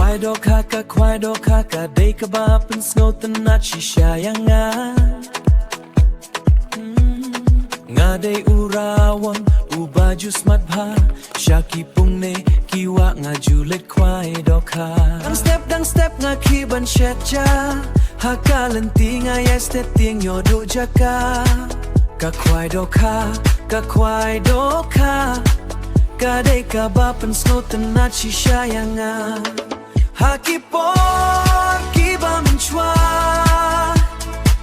ายดอกคากะควายดอกคากะเดกะบาเป็นสโนตันนัดชิชายังงางาได้อุราวันอุบาจุสมัดพาชากีปุงเนกีวะงาจูเล็ดควายดอกคาดังสเต็ปงาคีบันเชจาฮากาลันตีงายสเตตียงโยดูจากากะควายดอกคากะควายดอกคากะได้กะบาเป็นสโนตันนัดชิชายังงาHaki por kiba menchwa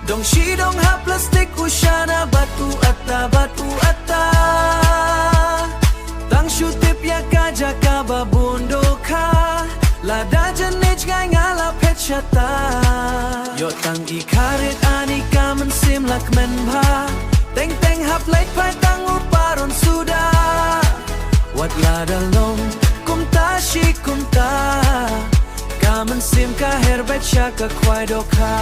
Dong shi dong ha plastik ushana batu ata Tang shutip ya kaja kaba bundo ka La dajan nich ngai ngala pet shata Yo tang ikarit ani kamen sim lak men bha Teng hap lait pai tang uparon suda Wat la dalong kumta shi kumta Kamen sim ka herbet shaka kwai do ka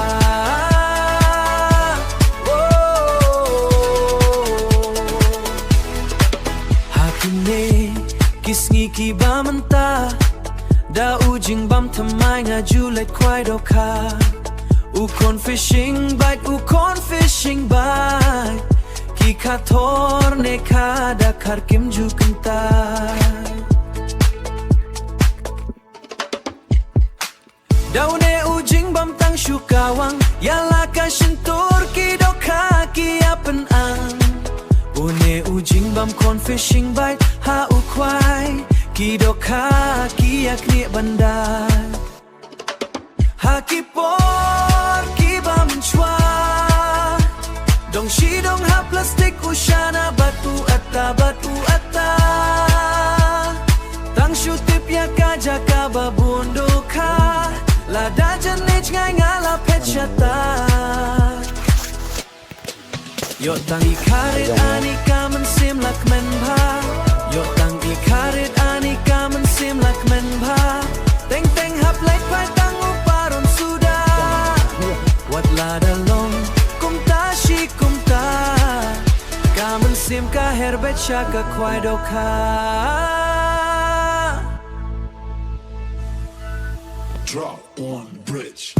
Hakine kisngi ki bamanta Da ujing bam thamai nga julet kwai do ka Ukon fishing bite Ki ka thor ne ka da khar kim ju kanta Daune ujing bam tang shukawang Yala ka shintur ki doka ki apen ang Une ujing bam kon fishing bite ha ukwai Ki doka ki akni bandai Ha ki por ki bam chwa Dong shi dong ha plastik ushana batu ata Tang shutip ya kaja kaba bundo ka La dajan nich ngai ngala pet shata Yo tang ikarit ani kamen sim lak men bha Yo tang ikarit ani kamen sim lak men bha Teng hap lait pai tang uparon suda Wat la dalong kumta shi kumta Kamen sim ka herbet shaka kwai do ka Drop on bridge.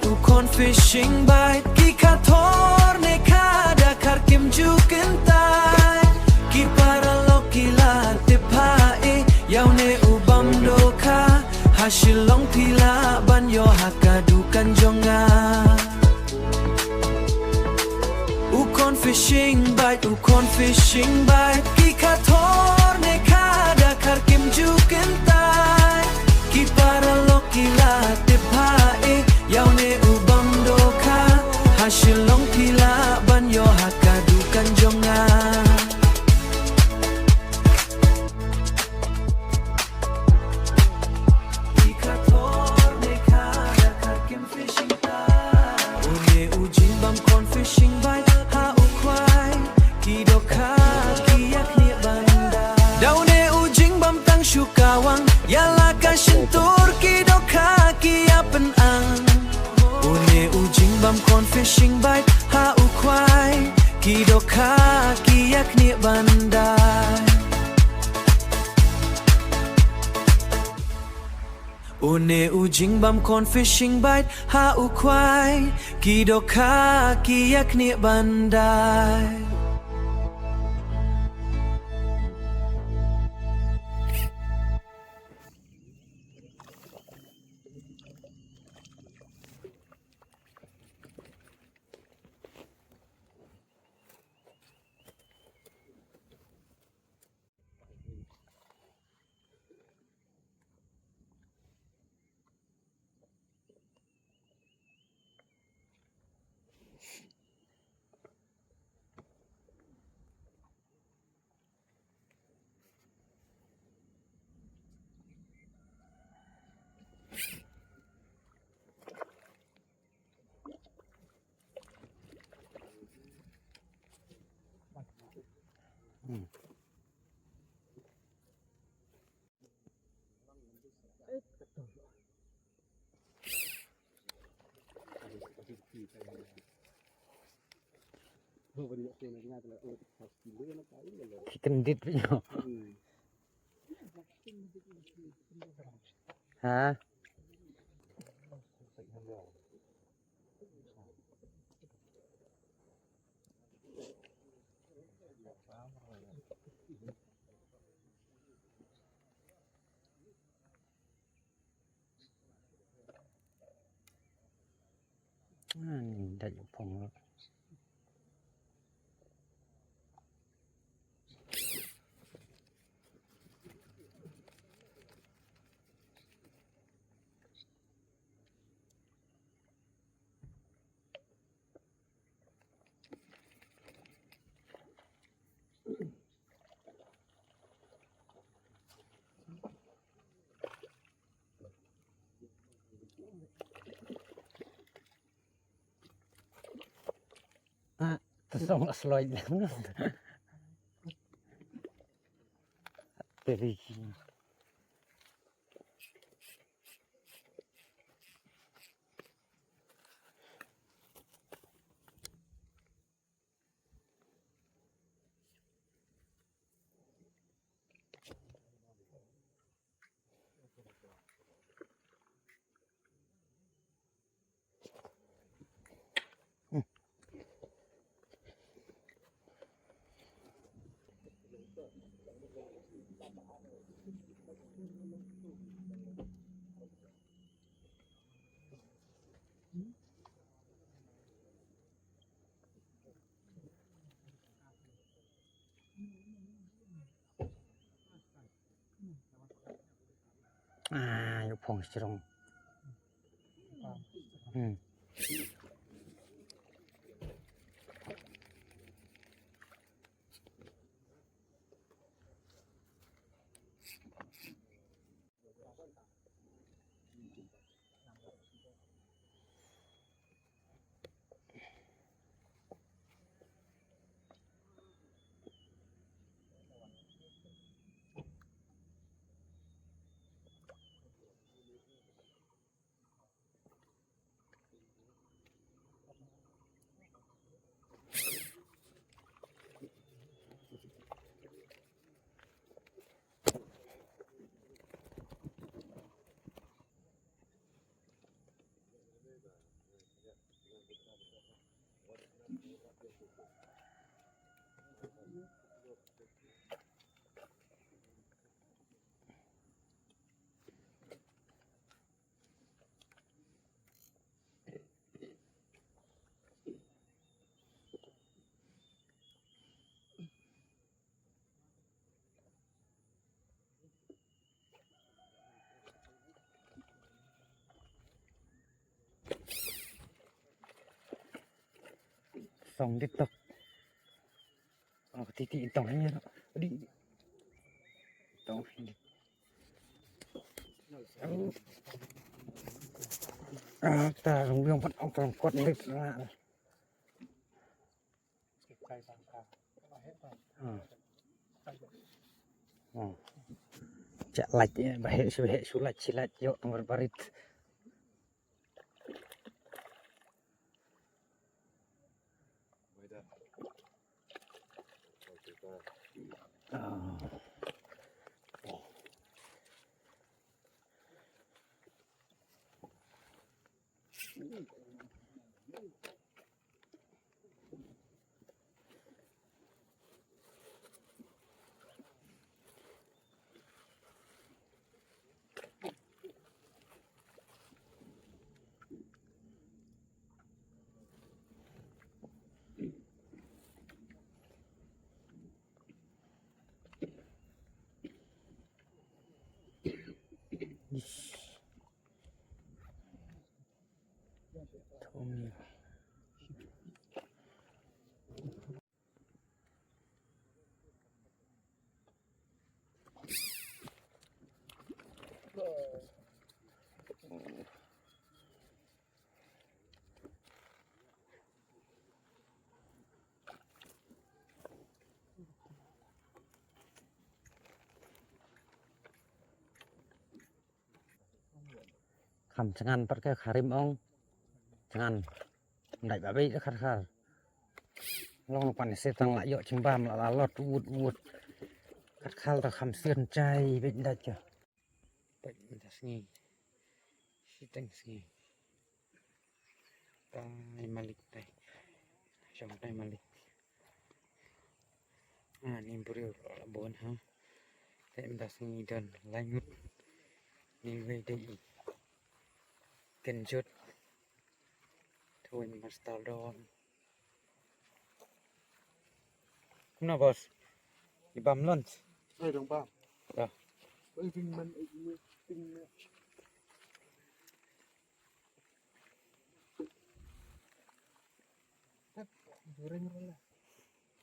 Ukon fishing bite Ki ka thor ne ka da khar kim ju kintai Ki para lokila te phae Yaune ubam do ka Hashilong pila ban yo hakadu kan jonga Ukon fishing bite Ki ka thor ne ka da khar kim ju kintai Ki para lokila te phae Yaune ubam do ka Hashilong pila ban yo hakadu kan jonga Yala ka shintur ki doka ki apen ang Une ujing bam kon fishing bite ha ukwai Ki doka ki yakni bandai Une ujing bam kon fishing bite ha ukwai Ki doka ki yakni bandai Kendit punya. Hah? Ini dah jepong. Ah, terus sloy lang. Dari yuk pong serong. Song TikTok. Oh, titik tongnya. Di tong ini. Ta rong biong pat ông quật lịch ra. Cak lạch bahaya sulat silat yuk nomor barit. Kham jangan pakai karim ong jangan đại bà bị khát khát long quan sẽ tăng lại dọ chừng bam là lọt vụt khát khát là khăm xuyên trai bệnh đại chưa bệnh đã nghi si tanh nghi tay malik đây trong tay malik ni beriu là bốn ha tem đã nghi đơn lai ngút ni về đây cần chút thôi mà start đòn không nào boss đi bấm luôn đây đồng bào đó với vinh mình vinh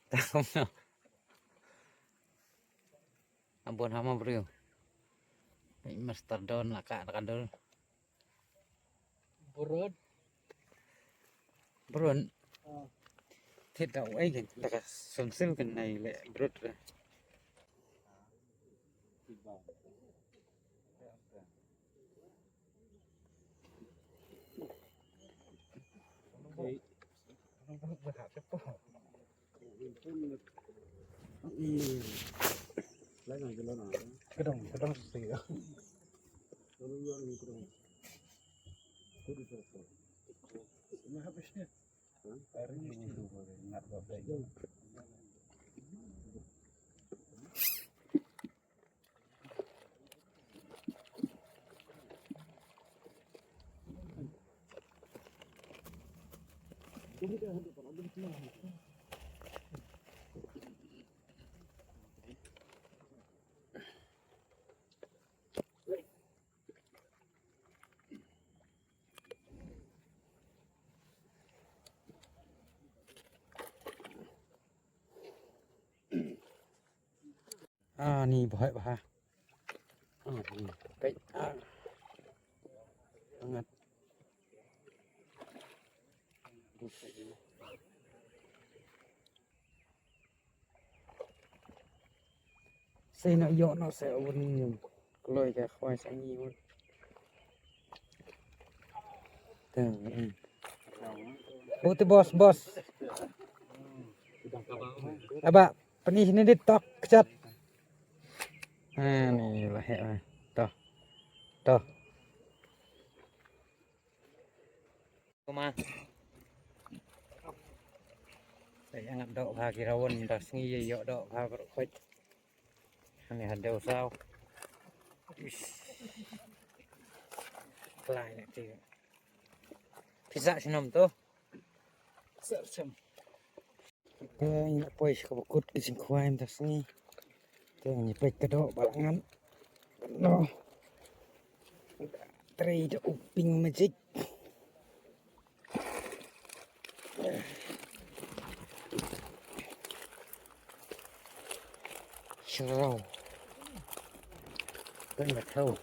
ta không nào ampun hama beriu ini master down lah kak kandol Bron thiết đạo ấy kìa là cả sườn xương cái này lại bớt rồi lấy này cái nào cái đồng xì đó ni boy bah ni baik sangat xây nó dọn nó sẽ vun lôi cái khoai sẽ nhiều Buti bos Aba penih ini ditok kecat nih lah ya toh kemana để ngập độ pha kỳ rawon đã nghi gì dọ độ pha độ khói này hạt đều sao lại này thì pizza xin nằm to sợ chậm cái này quay có một cút cái xin khoai em thật nghi cái này phải cái độ bảo ngắn nó trade uping magic Shrâu cái mặt thâu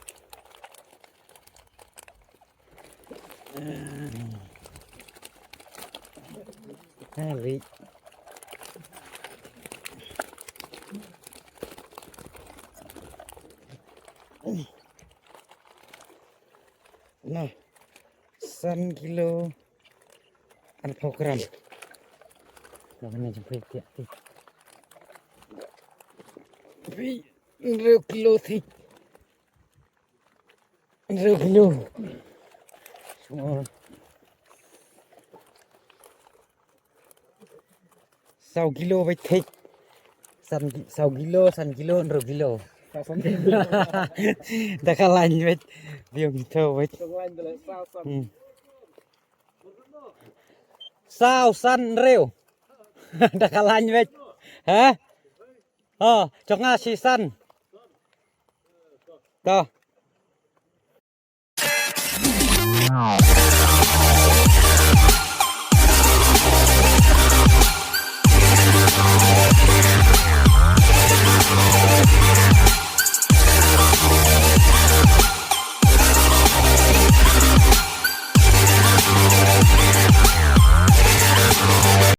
hai vị nó san kilo alpha gram nó cái này chúng phải tiện đi vì rêu kilo thì rêu kilo rồi 6 kilo với thịt san 6 kilo san kilo rêu kilo ta khá lành với việc thơ với sao san rêu ta khá lành với hả cho nga si san đó